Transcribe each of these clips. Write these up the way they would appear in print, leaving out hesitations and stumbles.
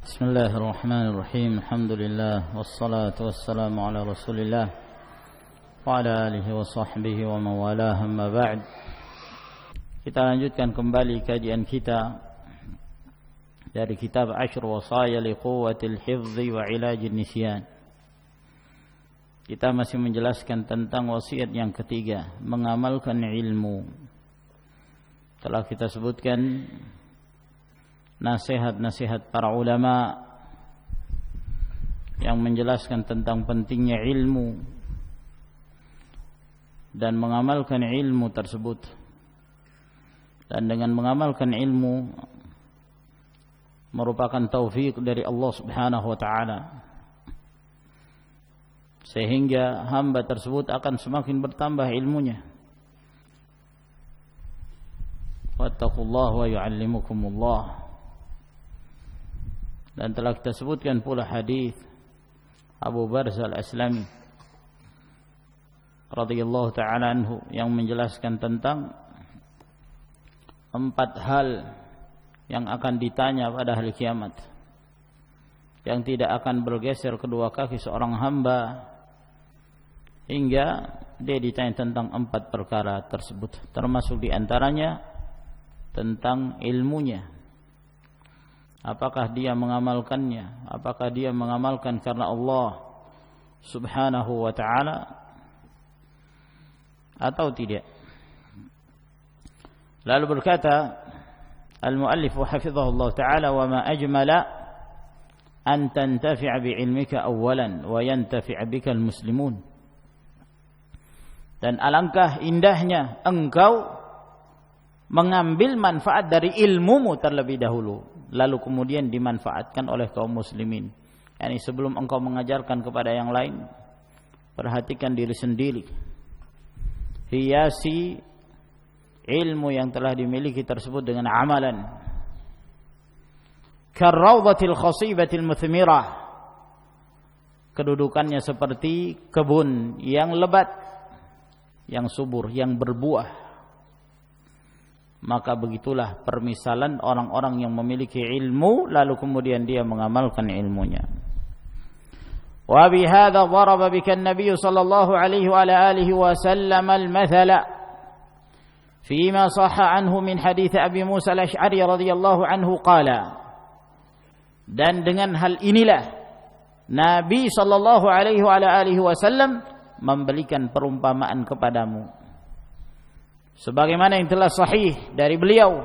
Bismillahirrahmanirrahim. Alhamdulillah wassalatu wassalamu ala Rasulillah wa ala alihi wa sahbihi wa mawalah, amma ba'd. Kita lanjutkan kembali kajian kita dari kitab Ashr Wasaya li Quwwatil Hifdzi wa Ilajin Nisyan. Kita masih menjelaskan tentang wasiat yang ketiga, mengamalkan ilmu. Telah kita sebutkan nasihat-nasihat para ulama yang menjelaskan tentang pentingnya ilmu dan mengamalkan ilmu tersebut. Dan dengan mengamalkan ilmu merupakan taufik dari Allah Subhanahu wa taala, sehingga hamba tersebut akan semakin bertambah ilmunya. Wattaqullaha wa yu'allimukumullah. Dan telah kita sebutkan pula hadis Abu Barzah Al-Aslami radhiyallahu ta'ala anhu yang menjelaskan tentang 4 hal yang akan ditanya pada hari kiamat, yang tidak akan bergeser kedua kaki seorang hamba hingga dia ditanya tentang 4 perkara tersebut, termasuk diantaranya tentang ilmunya. Apakah dia mengamalkannya? Apakah dia mengamalkan karena Allah Subhanahu wa ta'ala atau tidak? Lalu berkata al-muallif hafizahullah ta'ala, wa ma ajmala an tantafi'a bi'ilmika awwalan wa yantafi'a bika al-muslimun. Dan alangkah indahnya engkau mengambil manfaat dari ilmumu terlebih dahulu, lalu kemudian dimanfaatkan oleh kaum muslimin. Yani sebelum engkau mengajarkan kepada yang lain, perhatikan diri sendiri. Hiasi ilmu yang telah dimiliki tersebut dengan amalan. Karrawdatil khasibatil muthmirah. Kedudukannya seperti kebun yang lebat, yang subur, yang berbuah. Maka begitulah permisalan orang-orang yang memiliki ilmu lalu kemudian dia mengamalkan ilmunya. Wa bihadza daraba bika an-nabiy sallallahu alaihi wa alihi wasallam al-mathala fima sahha anhu min hadits Abi Musa al-Asy'ari radhiyallahu anhu qala. Dan dengan hal inilah Nabi sallallahu alaihi wa alihi wasallam memberikan perumpamaan kepadamu, sebagaimana yang telah sahih dari beliau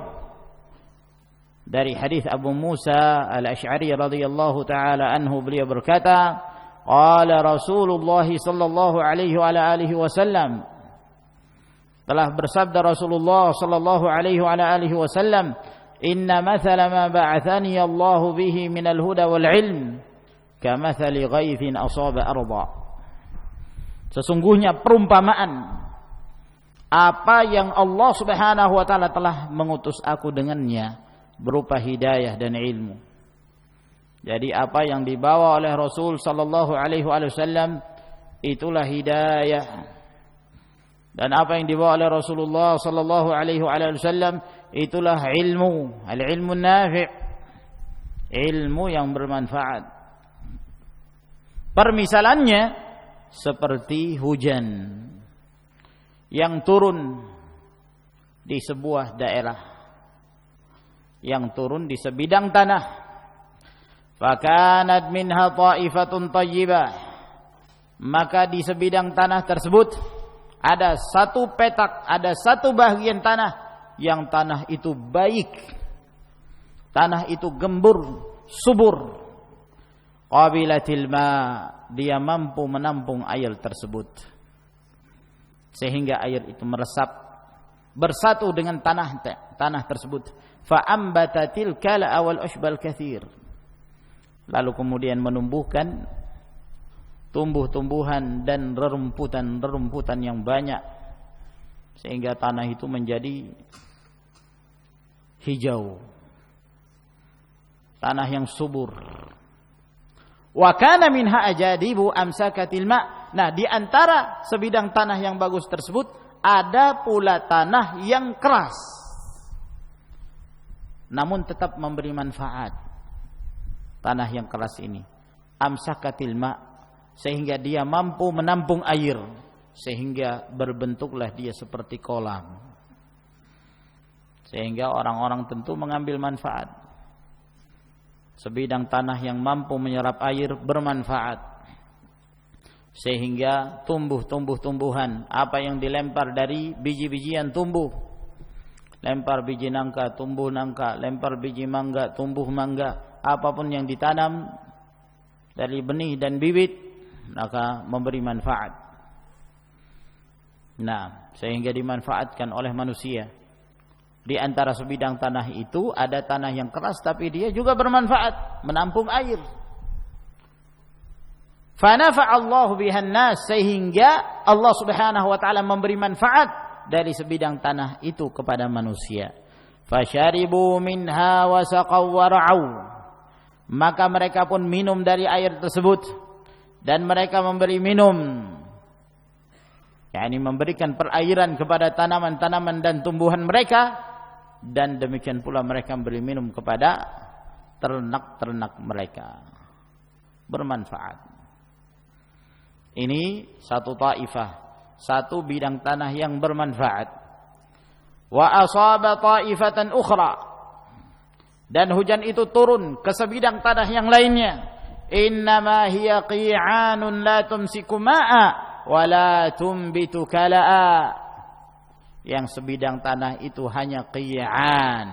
dari hadis Abu Musa al-Asy'ari radhiyallahu taala anhu, beliau berkata, qala Rasulullah sallallahu alaihi wa alihi wasallam, telah bersabda Rasulullah sallallahu alaihi wa alihi wasallam, inna mathala ma ba'athani Allah bihi minal huda wal ilm kamathali ghaithin asaba arda. Sesungguhnya perumpamaan apa yang Allah Subhanahu wa taala telah mengutus aku dengannya berupa hidayah dan ilmu. Jadi apa yang dibawa oleh Rasul sallallahu alaihi wasallam itulah hidayah. Dan apa yang dibawa oleh Rasulullah sallallahu alaihi wasallam itulah ilmu, al-ilmu nafi', ilmu yang bermanfaat. Permisalannya seperti hujan yang turun di sebuah daerah, yang turun di sebidang tanah. Fakanat minha ta'ifatun tayyibah, maka di sebidang tanah tersebut ada satu petak, ada satu bagian tanah yang tanah itu baik, tanah itu gembur, subur. Qabilatil ma, dia mampu menampung air tersebut sehingga air itu meresap bersatu dengan tanah tersebut. Fa ambatatil kala wal ushbal katsir, lalu kemudian menumbuhkan tumbuh-tumbuhan dan rerumputan yang banyak sehingga tanah itu menjadi hijau, tanah yang subur. Wa kana minha ajadibu amsakatil ma. Nah, di antara sebidang tanah yang bagus tersebut ada pula tanah yang keras namun tetap memberi manfaat. tanah yang keras ini. Amsakatil ma, sehingga dia mampu menampung air, sehingga berbentuklah dia seperti kolam. Sehingga orang-orang tentu mengambil manfaat. Sebidang tanah yang mampu menyerap air bermanfaat. Sehingga tumbuh-tumbuhan, apa yang dilempar dari biji-bijian tumbuh. Lempar biji nangka, tumbuh nangka. Lempar biji mangga, tumbuh mangga. Apapun yang ditanam dari benih dan bibit, maka memberi manfaat. Nah, sehingga dimanfaatkan oleh manusia. Di antara sebidang tanah itu ada tanah yang keras, tapi dia juga bermanfaat, menampung air. Fanafa'allahu bihan nas, sehingga Allah Subhanahu wa taala memberi manfaat dari sebidang tanah itu kepada manusia. Fasharibu minha wa saqaw wa ra'au, maka mereka pun minum dari air tersebut dan mereka memberi minum, yakni memberikan perairan kepada tanaman-tanaman dan tumbuhan mereka, dan demikian pula mereka memberi minum kepada ternak-ternak mereka. Bermanfaat. Ini satu taifah, satu bidang tanah yang bermanfaat. Wa asaba taifatan ukhra, dan hujan itu turun ke sebidang tanah yang lainnya. Innama hiya qi'anun la tumsiku ma'a wa la tumbitu kala'a. Yang sebidang tanah itu hanya qi'an.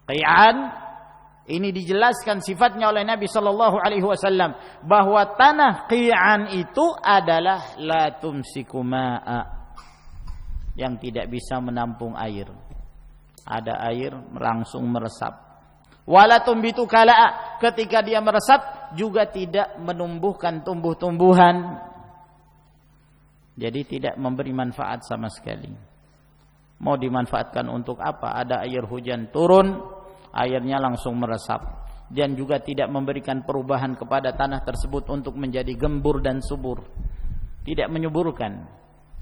Qi'an ini dijelaskan sifatnya oleh Nabi sallallahu alaihi wasallam, bahwa tanah qi'an itu adalah la tumsiku ma'a, yang tidak bisa menampung air. Ada air langsung meresap. Wala tumbitu kala'a, ketika dia meresap juga tidak menumbuhkan tumbuh-tumbuhan. Jadi tidak memberi manfaat sama sekali. Mau dimanfaatkan untuk apa? Ada air hujan turun, airnya langsung meresap, dan juga tidak memberikan perubahan kepada tanah tersebut untuk menjadi gembur dan subur. Tidak menyuburkan.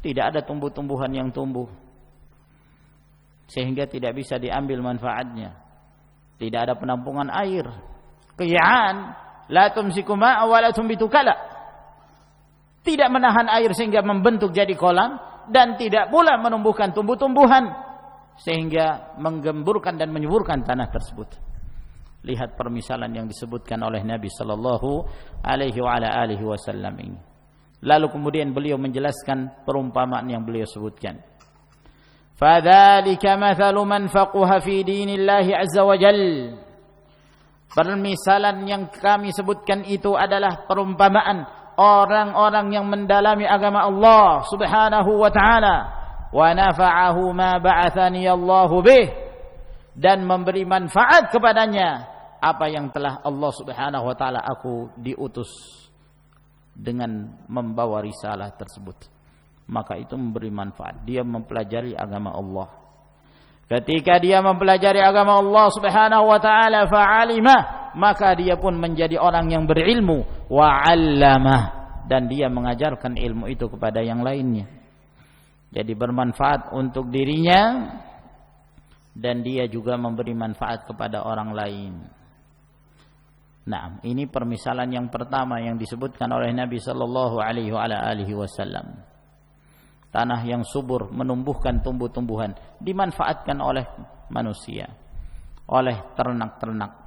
Tidak ada tumbuh-tumbuhan yang tumbuh, sehingga tidak bisa diambil manfaatnya. Tidak ada penampungan air. Qi'an la tumsiku ma'a wa la tumbitu kala. Tidak menahan air sehingga membentuk jadi kolam, dan tidak pula menumbuhkan tumbuh-tumbuhan sehingga menggemburkan dan menyuburkan tanah tersebut. Lihat permisalan yang disebutkan oleh Nabi sallallahu alaihi wa ala alihi wasallam ini. Lalu kemudian beliau menjelaskan perumpamaan yang beliau sebutkan. Fadzalika mathalu man faqaha fi dinillahi azza wa jalla. Permisalan yang kami sebutkan itu adalah perumpamaan orang-orang yang mendalami agama Allah Subhanahu wa taala, wa nafa'ahu ma ba'athani Allahu bih, dan memberi manfaat kepadanya apa yang telah Allah Subhanahu wa taala aku diutus dengan membawa risalah tersebut. Maka itu memberi manfaat. Dia mempelajari agama Allah. Ketika dia mempelajari agama Allah Subhanahu wa taala fa'alimah, maka dia pun menjadi orang yang berilmu, wa 'allamah, dan dia mengajarkan ilmu itu kepada yang lainnya. Jadi bermanfaat untuk dirinya, dan dia juga memberi manfaat kepada orang lain. Nah, ini permisalan yang pertama yang disebutkan oleh Nabi sallallahu alaihi wasallam. Tanah yang subur menumbuhkan tumbuh-tumbuhan, dimanfaatkan oleh manusia, oleh ternak-ternak.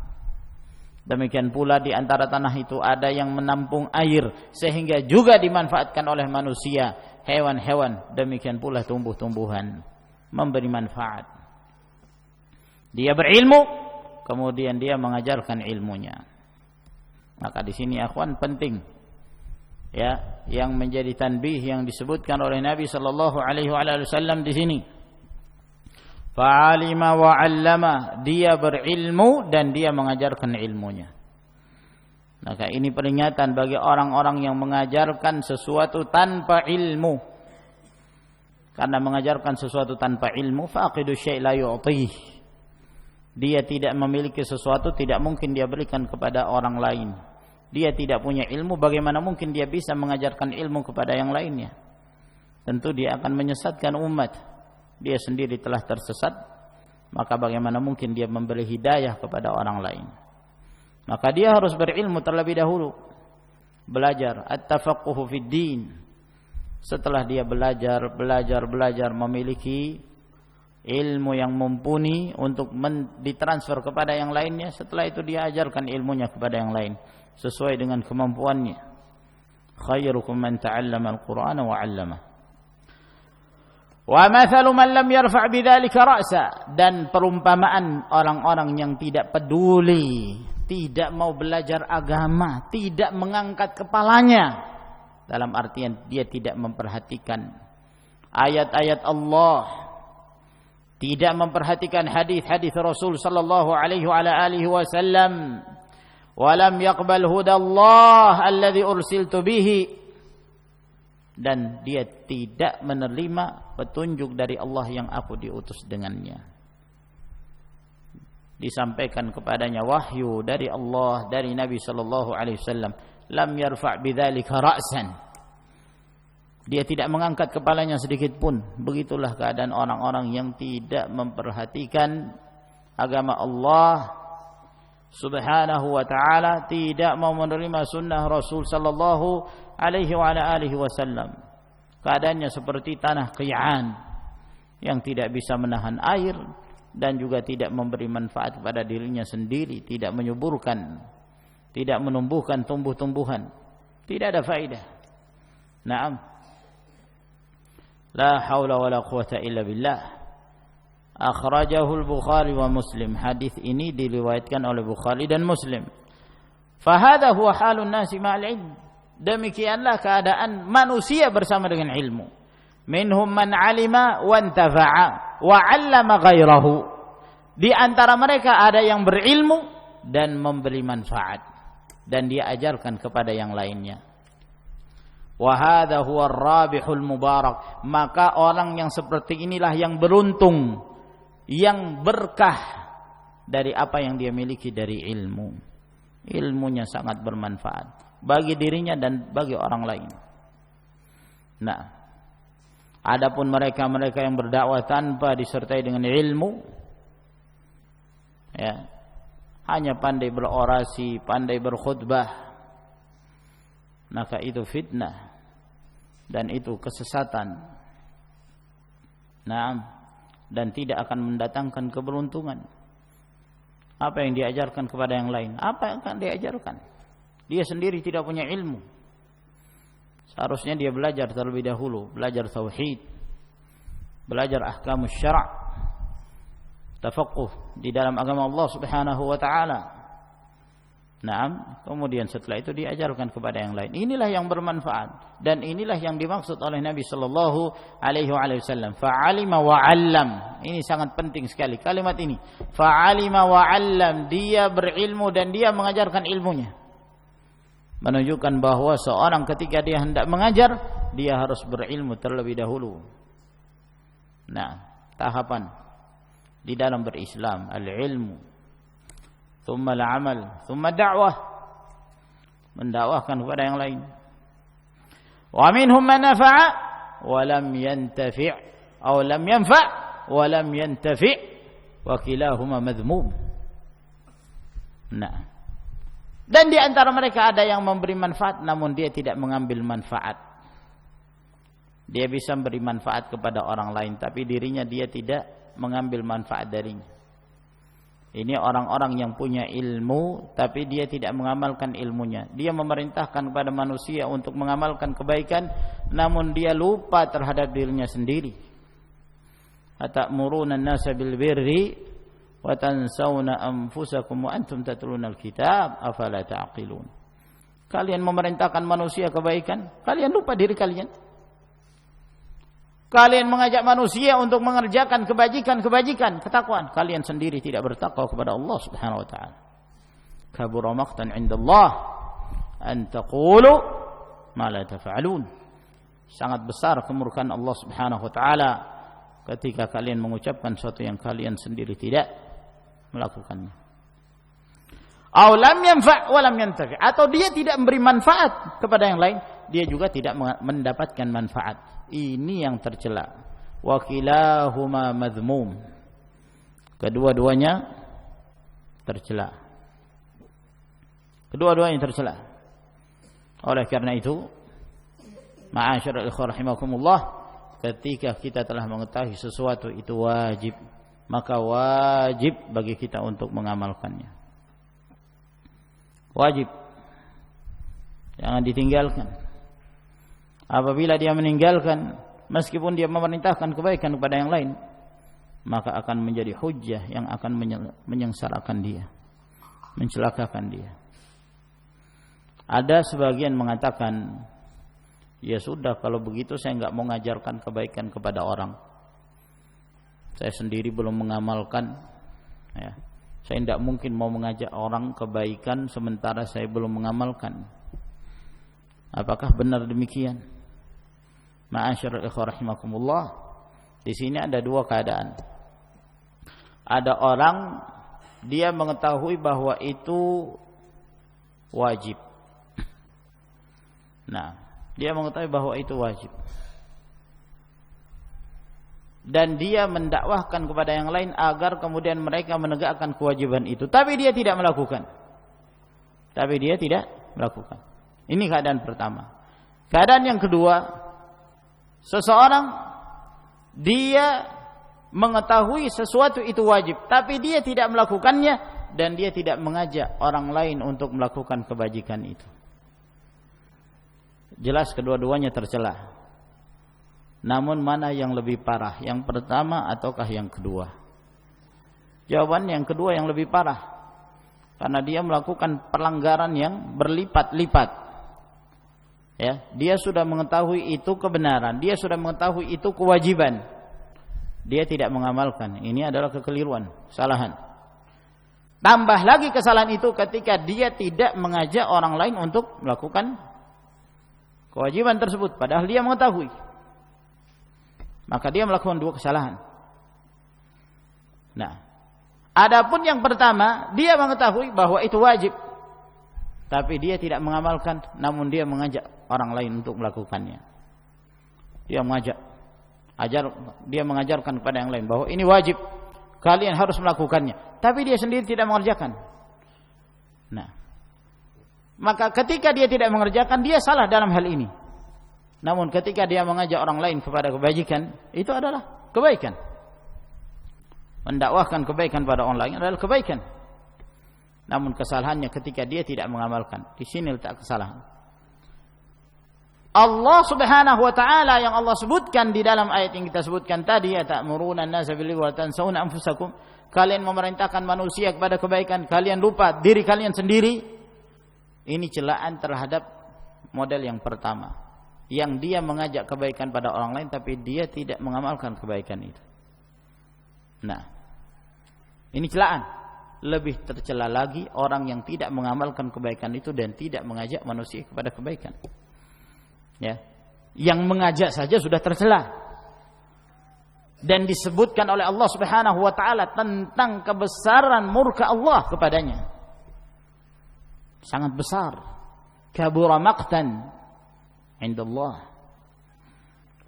Demikian pula di antara tanah itu ada yang menampung air, sehingga juga dimanfaatkan oleh manusia, hewan-hewan, demikian pula tumbuh-tumbuhan, memberi manfaat. Dia berilmu, kemudian dia mengajarkan ilmunya. Maka di sini akhwan penting, ya, yang menjadi tanbih yang disebutkan oleh Nabi sallallahu alaihi wasallam di sini. Fa'alima wa 'allama, dia berilmu dan dia mengajarkan ilmunya. Maka ini peringatan bagi orang-orang yang mengajarkan sesuatu tanpa ilmu. Karena mengajarkan sesuatu tanpa ilmu, faqidu syai' la yu'tih. Dia tidak memiliki sesuatu, tidak mungkin dia berikan kepada orang lain. Dia tidak punya ilmu, bagaimana mungkin dia bisa mengajarkan ilmu kepada yang lainnya? Tentu dia akan menyesatkan umat. Dia sendiri telah tersesat, maka bagaimana mungkin dia memberi hidayah kepada orang lain? Maka dia harus berilmu terlebih dahulu. Belajar at-tafaqquhu fid din. Setelah dia belajar memiliki ilmu yang mumpuni untuk ditransfer kepada yang lainnya, setelah itu dia ajarkan ilmunya kepada yang lain sesuai dengan kemampuannya. Khairukum man ta'allama al-Qur'ana wa 'allama. Wa mathalu man lam yarfa' bidzalika ra'sa, dan perumpamaan orang-orang yang tidak peduli, tidak mau belajar agama, tidak mengangkat kepalanya, dalam artian dia tidak memperhatikan ayat-ayat Allah, tidak memperhatikan hadis-hadis Rasul sallallahu alaihi wa alihi wasallam, wa lam yaqbal hudallah alladhi ursiltu bihi, dan dia tidak menerima petunjuk dari Allah yang aku diutus dengannya. Disampaikan kepadanya wahyu dari Allah, dari Nabi sallallahu alaihi wasallam, lam yarfa' bidzalika ra'san. Dia tidak mengangkat kepalanya sedikit pun. Begitulah keadaan orang-orang yang tidak memperhatikan agama Allah Subhanahu wa ta'ala, tidak mau menerima sunnah Rasul sallallahu alaihi wa alihi wasallam. Keadaannya seperti tanah qiy'an yang tidak bisa menahan air dan juga tidak memberi manfaat kepada dirinya sendiri, tidak menyuburkan, tidak menumbuhkan tumbuh-tumbuhan, tidak ada faedah. Naam. La haula wala quwata illa billah. Akhrajahu al-Bukhari wa Muslim. Hadis ini diriwayatkan oleh Bukhari dan Muslim. Fahadha huwa halun nasi ma'al ilm. Demikianlah keadaan manusia bersama dengan ilmu. Minhum man 'alima wa intafa'a wa 'allama ghairahu. Di antara mereka ada yang berilmu dan memberi manfaat, dan dia ajarkan kepada yang lainnya. Wa hadha huwa ar-rabihul mubarak. Maka orang yang seperti inilah yang beruntung, yang berkah dari apa yang dia miliki dari ilmu. Ilmunya sangat bermanfaat bagi dirinya dan bagi orang lain. Nah, adapun mereka-mereka yang berdakwah tanpa disertai dengan ilmu, ya, hanya pandai berorasi, pandai berkhutbah, maka itu fitnah dan itu kesesatan. Naam, dan tidak akan mendatangkan keberuntungan. Apa yang diajarkan kepada yang lain? Apa yang akan diajarkan? Dia sendiri tidak punya ilmu. Seharusnya dia belajar terlebih dahulu, belajar tauhid, belajar ahkamus syara', tafaqquh di dalam agama Allah Subhanahu wa taala. Naam, kemudian setelah itu diajarkan kepada yang lain. Inilah yang bermanfaat dan inilah yang dimaksud oleh Nabi sallallahu alaihi wasallam. Fa'alima wa 'allam. Ini sangat penting sekali kalimat ini. Fa'alima wa 'allam, dia berilmu dan dia mengajarkan ilmunya. Menunjukkan bahwa seorang ketika dia hendak mengajar, dia harus berilmu terlebih dahulu. Nah, tahapan di dalam berislam, al-ilmu, thumma al-amal, thumma da'wah, mendakwahkan kepada yang lain. Wa minhum man nafa'a wa lam yantafi' aw lam yanfa' wa lam yantafi' wa kilahuma madhmum. Nah, dan di antara mereka ada yang memberi manfaat namun dia tidak mengambil manfaat. Dia bisa memberi manfaat kepada orang lain tapi dirinya dia tidak mengambil manfaat darinya. Ini orang-orang yang punya ilmu tapi dia tidak mengamalkan ilmunya. Dia memerintahkan kepada manusia untuk mengamalkan kebaikan namun dia lupa terhadap dirinya sendiri. Atamuruna an-nasa bil birri wa tansawna anfusakum wa antum tatluna al-kitab afala ta'qilun. Kalian memerintahkan manusia kebaikan, kalian lupa diri kalian. Kalian mengajak manusia untuk mengerjakan kebajikan, ketakwaan. Kalian sendiri tidak bertakwa kepada Allah Subhanahu wa taala. Kabura maqtan 'inda Allah an taqulu ma la taf'alun. Sangat besar kemurkaan Allah Subhanahu wa taala ketika kalian mengucapkan sesuatu yang kalian sendiri tidak melakukannya. Aw lam yanfa' wa lam yantafi', atau dia tidak memberi manfaat kepada yang lain, dia juga tidak mendapatkan manfaat. Ini yang tercela. Wa kilahuma madhmum. Kedua-duanya tercela. Kedua-duanya tercela. Oleh karena itu, ma'asyiral ikhwah rahimakumullah, ketika kita telah mengetahui sesuatu itu wajib, maka wajib bagi kita untuk mengamalkannya. Wajib. Jangan ditinggalkan. Apabila dia meninggalkan, meskipun dia memerintahkan kebaikan kepada yang lain, maka akan menjadi hujjah yang akan menyengsarakan dia, mencelakakan dia. Ada sebagian mengatakan, ya sudah kalau begitu saya enggak mau mengajarkan kebaikan kepada orang. Saya sendiri belum mengamalkan, ya. Saya tidak mungkin mau mengajak orang kebaikan sementara saya belum mengamalkan. Apakah benar demikian? Ma'asyiral ikhwah rahimakumullah, di sini ada dua keadaan. Ada orang dia mengetahui bahwa itu wajib. Nah, dia mengetahui bahwa itu wajib. Dan dia mendakwahkan kepada yang lain agar kemudian mereka menegakkan kewajiban itu. Tapi dia tidak melakukan. Ini keadaan pertama. Keadaan yang kedua, seseorang dia mengetahui sesuatu itu wajib, tapi dia tidak melakukannya dan dia tidak mengajak orang lain untuk melakukan kebajikan itu. Jelas kedua-duanya tercela. Namun mana yang lebih parah, yang pertama ataukah yang kedua? Jawaban yang kedua yang lebih parah, karena dia melakukan pelanggaran yang berlipat-lipat. Ya, dia sudah mengetahui itu kebenaran, dia sudah mengetahui itu kewajiban, dia tidak mengamalkan. Ini adalah kekeliruan, kesalahan. Tambah lagi kesalahan itu ketika dia tidak mengajak orang lain untuk melakukan kewajiban tersebut, padahal dia mengetahui. Maka dia melakukan dua kesalahan. Nah, adapun yang pertama, dia mengetahui bahwa itu wajib, tapi dia tidak mengamalkan, namun dia mengajak orang lain untuk melakukannya. Dia mengajarkan kepada yang lain bahwa ini wajib, kalian harus melakukannya, tapi dia sendiri tidak mengerjakan. Nah, maka ketika dia tidak mengerjakan, dia salah dalam hal ini. Namun ketika dia mengajak orang lain kepada kebajikan, itu adalah kebaikan. Mendakwahkan kebaikan pada orang lain adalah kebaikan. Namun kesalahannya ketika dia tidak mengamalkan. Di sini letak kesalahan. Allah Subhanahu wa taala yang Allah sebutkan di dalam ayat yang kita sebutkan tadi, ya ta'muruna an-nasa bil birri wa tansawna anfusakum. Kalian memerintahkan manusia kepada kebaikan, kalian lupa diri kalian sendiri. Ini celaan terhadap model yang pertama, yang dia mengajak kebaikan pada orang lain tapi dia tidak mengamalkan kebaikan itu. Nah, ini celaan. Lebih tercela lagi orang yang tidak mengamalkan kebaikan itu dan tidak mengajak manusia kepada kebaikan. Ya, yang mengajak saja sudah tercela. Dan disebutkan oleh Allah Subhanahu wa taala tentang kebesaran murka Allah kepadanya. Sangat besar. Kabura maqtan indallah.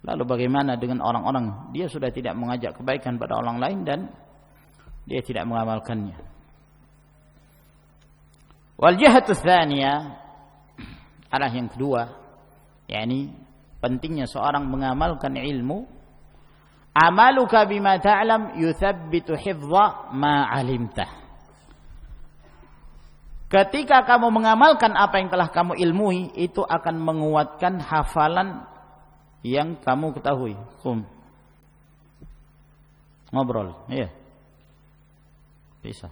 Lalu bagaimana dengan orang-orang dia sudah tidak mengajak kebaikan pada orang lain dan dia tidak mengamalkannya. Wal jihatu tsaniyah, arah yang kedua, yakni pentingnya seorang mengamalkan ilmu. Amaluka bima ta'lam yuthabbitu hifdha ma 'alimtah. Ketika kamu mengamalkan apa yang telah kamu ilmui, itu akan menguatkan hafalan yang kamu ketahui. Ngobrol, iya. Pisah.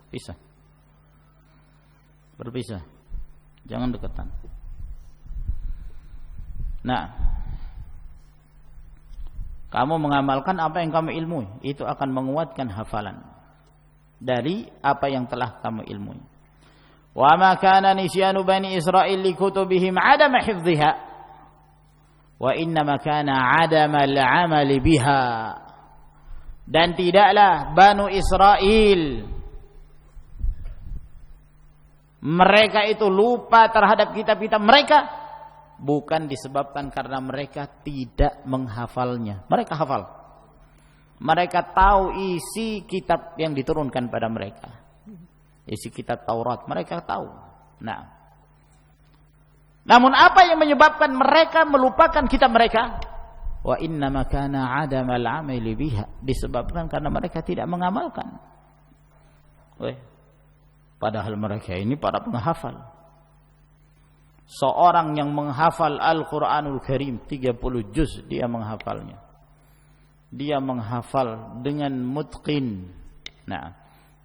Berpisah. Jangan dekatan. Nah, kamu mengamalkan apa yang kamu ilmui, itu akan menguatkan hafalan dari apa yang telah kamu ilmui. Wa ma kana nisyanu bani Israil li kutubihim 'adama hifdhiha wa inna ma kana 'adama al-'amali biha. Dan tidaklah Banu Israil mereka itu lupa terhadap kitab-kitab mereka bukan disebabkan karena mereka tidak menghafalnya. Mereka hafal. Mereka tahu isi kitab yang diturunkan pada mereka. Isi kitab Taurat mereka tahu. Nah, Namun apa yang menyebabkan mereka melupakan kitab mereka? Wa innama kana 'adamal 'amali biha, disebabkan karena mereka tidak mengamalkan. Padahal mereka ini para penghafal. Seorang yang menghafal Al-Qur'anul Karim 30 juz dia menghafalnya. Dia menghafal dengan mutqin. Nah,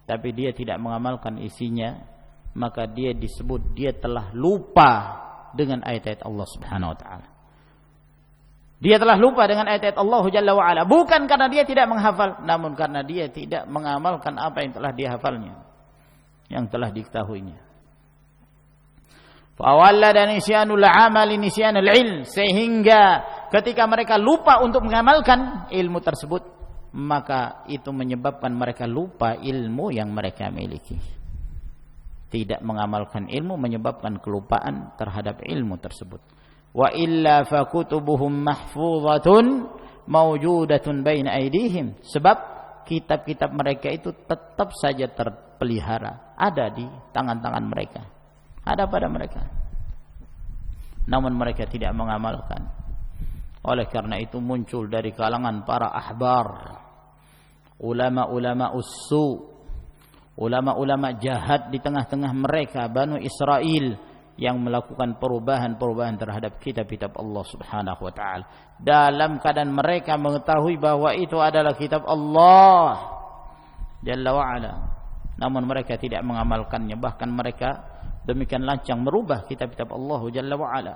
tapi dia tidak mengamalkan isinya, maka dia disebut dia telah lupa dengan ayat-ayat Allah Subhanahu wa taala. Dia telah lupa dengan ayat-ayat Allah Jalla wa ala, bukan karena dia tidak menghafal, namun karena dia tidak mengamalkan apa yang telah dia hafalnya, yang telah diketahuinya. Fawallada nisyanul amali nisyanul ilm, sehingga ketika mereka lupa untuk mengamalkan ilmu tersebut, maka itu menyebabkan mereka lupa ilmu yang mereka miliki. Tidak mengamalkan ilmu menyebabkan kelupaan terhadap ilmu tersebut. Wa illa fakutubuhum mahfuzatun mawjudatun baina aydihim, sebab kitab-kitab mereka itu tetap saja terpelihara, ada di tangan-tangan mereka, ada pada mereka, namun mereka tidak mengamalkan. Oleh karena itu muncul dari kalangan para ahbar, ulama-ulama ussu, ulama-ulama jahat di tengah-tengah mereka, Banu Israel, yang melakukan perubahan-perubahan terhadap kitab-kitab Allah Subhanahu wa taala, dalam keadaan mereka mengetahui bahwa itu adalah kitab Allah Jalla wa ala, namun mereka tidak mengamalkannya, bahkan mereka demikian lancang merubah kitab-kitab Allah Jalla wa ala.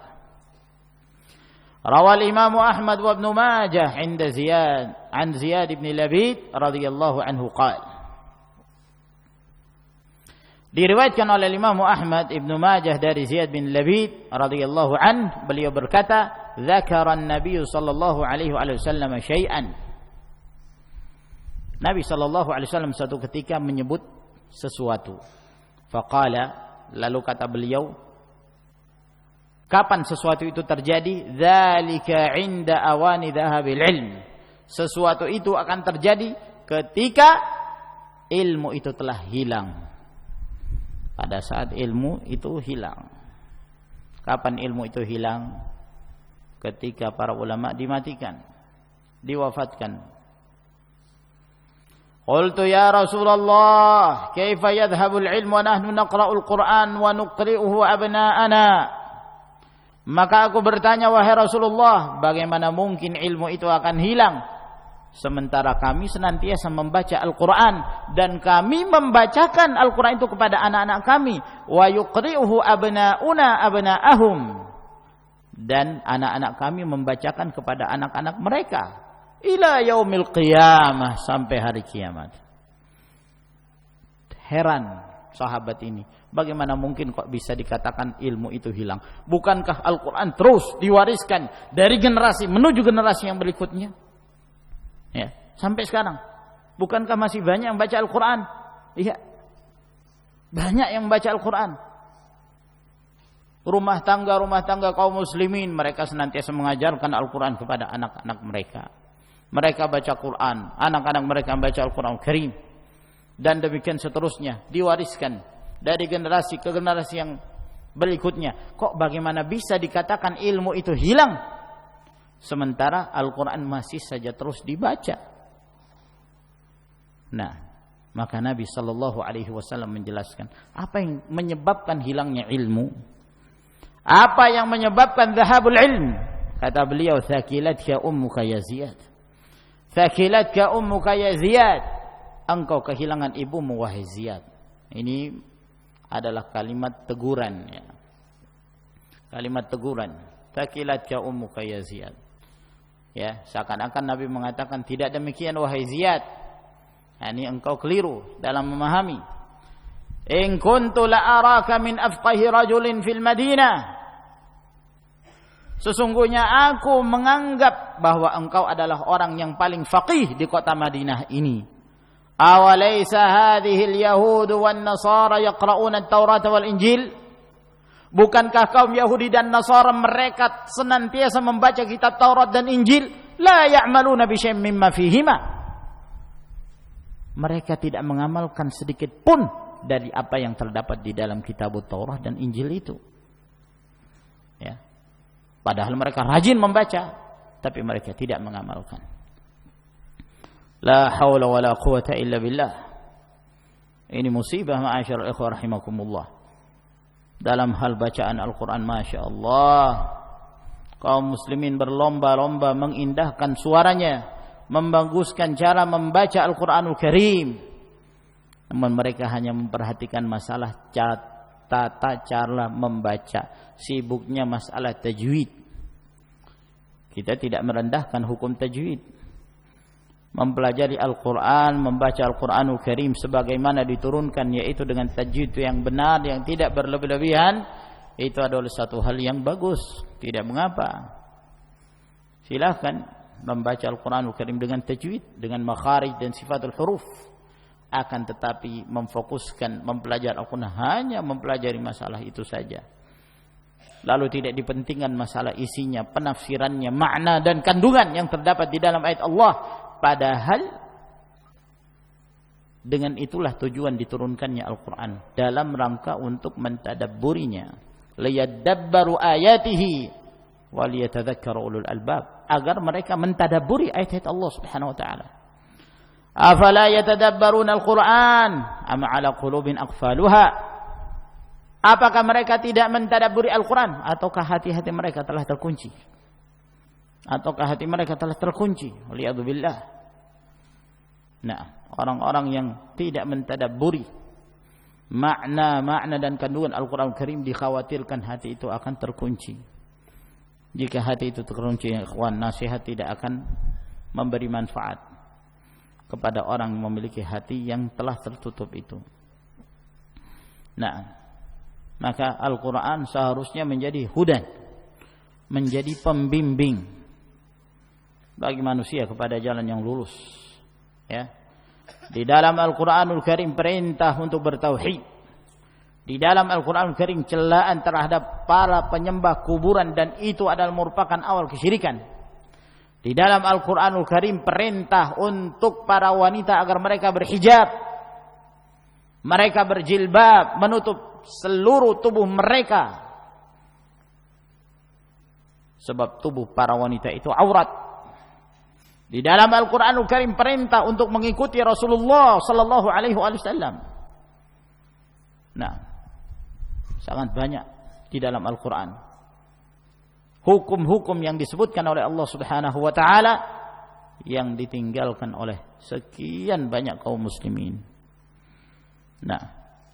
Rawal Imam Ahmad wa Ibn Majah inda Ziyad an Ziyad ibn Labid radhiyallahu anhu qala, diriwayatkan oleh Imam Ahmad, Ibnu Majah dari Ziyad bin Labid radhiyallahu an, beliau berkata, "Dzakara an-nabiy sallallahu alaihi wasallam syai'an." Nabi sallallahu alaihi wasallam suatu ketika menyebut sesuatu. Faqala, lalu kata beliau, kapan sesuatu itu terjadi? Dzalika 'inda awani dhahabil ilm. Sesuatu itu akan terjadi ketika ilmu itu telah hilang. Pada saat ilmu itu hilang. Kapan ilmu itu hilang? Ketika para ulama dimatikan, diwafatkan. Qultu ya Rasulullah, kaifa yadhhabul ilmu wa nahnu naqra'ul Qur'an wa nuqri'uhu abna'ana? Maka aku bertanya, wahai Rasulullah, bagaimana mungkin ilmu itu akan hilang sementara kami senantiasa membaca Al-Quran dan kami membacakan Al-Quran itu kepada anak-anak kami, wa yuqri'uhu abna'una abna'ahum, dan anak-anak kami membacakan kepada anak-anak mereka ila yaumil qiyamah, sampai hari kiamat. Heran sahabat ini, bagaimana mungkin kok bisa dikatakan ilmu itu hilang? Bukankah Al-Quran terus diwariskan dari generasi menuju generasi yang berikutnya? Ya, sampai sekarang. Bukankah masih banyak yang baca Al-Quran? Iya, banyak yang baca Al-Quran. Rumah tangga kaum muslimin, mereka senantiasa mengajarkan Al-Quran kepada anak-anak mereka. Mereka baca Quran, anak-anak mereka membaca Al-Quran Karim, dan demikian seterusnya, diwariskan dari generasi ke generasi yang berikutnya. Kok bagaimana bisa dikatakan ilmu itu hilang sementara Al-Quran masih saja terus dibaca? Nah, maka Nabi sallallahu alaihi wasallam menjelaskan apa yang menyebabkan hilangnya ilmu, apa yang menyebabkan dhahabul ilm. Kata beliau, thaqilatka ummuka ya Ziyad, thaqilatka ummuka ya Ziyad, engkau kehilangan ibumu wahai Ziyad. Ini adalah kalimat teguran, ya. Kalimat teguran, thaqilatka ummuka ya Ziyad. Ya, seakan-akan Nabi mengatakan tidak demikian wahai Ziyad. Ini engkau keliru dalam memahami. In kuntu la araka min afqahi rajulin fil Madinah. Sesungguhnya aku menganggap bahwa engkau adalah orang yang paling faqih di kota Madinah ini. Awalaysa hadhihi al-yahud wan nasara yaqra'una at-Taurat wal Injil? Bukankah kaum Yahudi dan Nasara mereka senantiasa membaca kitab Taurat dan Injil? La ya'maluna bi syai'in mimma fihima. Mereka tidak mengamalkan sedikit pun dari apa yang terdapat di dalam kitab Taurat dan Injil itu. Ya. Padahal mereka rajin membaca, tapi mereka tidak mengamalkan. La haula wala quwata illa billah. Ini musibah ma'asyiral ikhwah rahimakumullah. Dalam hal bacaan Al-Quran, Masya Allah, kaum muslimin berlomba-lomba mengindahkan suaranya, membaguskan cara membaca Al-Quranul Karim. Namun mereka hanya memperhatikan masalah tata cara membaca, sibuknya masalah tajwid. Kita tidak merendahkan hukum tajwid. Mempelajari Al-Quran, membaca Al-Quranul Karim sebagaimana diturunkan, yaitu dengan tajwid yang benar, yang tidak berlebih-lebihan, itu adalah satu hal yang bagus, tidak mengapa. Silahkan membaca Al-Quranul Karim dengan tajwid, dengan makharij dan sifatul huruf. Akan tetapi memfokuskan mempelajari Al-Quran hanya mempelajari masalah itu saja, lalu tidak dipentingkan masalah isinya, penafsirannya, makna dan kandungan yang terdapat di dalam ayat Allah. Padahal dengan itulah tujuan diturunkannya Al-Quran, dalam rangka untuk mentadabburinya, liyadabbaru ayatihi waliyatadzakkara ulul albab, agar mereka mentadabburi ayat-ayat Allah Subhanahu wa taala. Afala yatadabbaruna al-Quran am ala qulubin aqfaluha? Apakah mereka tidak mentadabburi Al-Quran, ataukah hati-hati mereka telah terkunci? Ataukah hati mereka telah terkunci? Waliyadzubillah. Nah, orang-orang yang tidak mentadabburi makna dan kandungan Al-Quran Karim, dikhawatirkan hati itu akan terkunci. Jika hati itu terkunci, ya ikhwan, nasihat tidak akan memberi manfaat kepada orang yang memiliki hati yang telah tertutup itu. Nah, maka Al-Quran seharusnya menjadi hudan, menjadi pembimbing bagi manusia kepada jalan yang lurus. Ya. Di dalam Al-Quranul Karim perintah untuk bertauhid. Di dalam Al-Quranul Karim celaan terhadap para penyembah kuburan, dan itu adalah merupakan awal kesyirikan. Di dalam Al-Quranul Karim perintah untuk para wanita agar mereka berhijab, mereka berjilbab, menutup seluruh tubuh mereka, sebab tubuh para wanita itu aurat. Di dalam Al-Quranul Karim perintah untuk mengikuti Rasulullah sallallahu alaihi wasallam. Nah, sangat banyak di dalam Al-Quran hukum-hukum yang disebutkan oleh Allah Subhanahu wa taala yang ditinggalkan oleh sekian banyak kaum muslimin. Nah,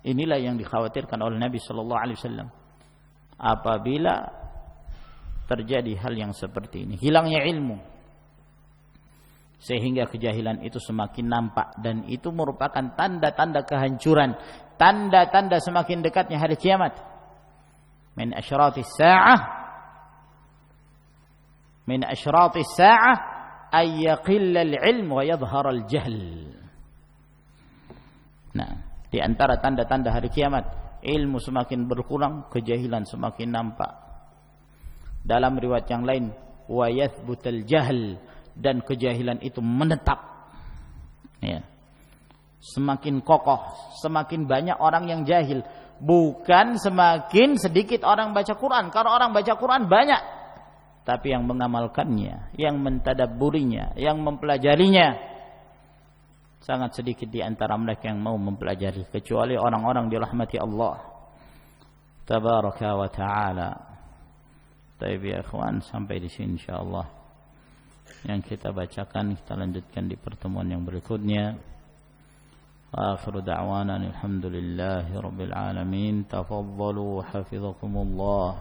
inilah yang dikhawatirkan oleh Nabi sallallahu alaihi wasallam. Apabila terjadi hal yang seperti ini, hilangnya ilmu, sehingga kejahilan itu semakin nampak, dan itu merupakan tanda-tanda kehancuran, tanda-tanda semakin dekatnya hari kiamat. Min asyratis sa'ah ay yaqilla al-'ilm wa yadhhara al-jahl. Nah, di antara tanda-tanda hari kiamat, ilmu semakin berkurang, kejahilan semakin nampak. Dalam riwayat yang lain, wa yathbutul jahl, dan kejahilan itu menetap. Ya. Semakin kokoh, semakin banyak orang yang jahil, bukan semakin sedikit orang baca Quran. Karena orang baca Quran banyak, tapi yang mengamalkannya, yang mentadabburinya, yang mempelajarinya sangat sedikit di antara mereka yang mau mempelajari, kecuali orang-orang dirahmati Allah tabaraka wa taala. Baik ya ikhwan, sampai di sini insyaallah yang kita bacakan, kita lanjutkan di pertemuan yang berikutnya. Akhiru da'wana alhamdulillahi rabbil alamin. Tafaddalu hafizakumullah.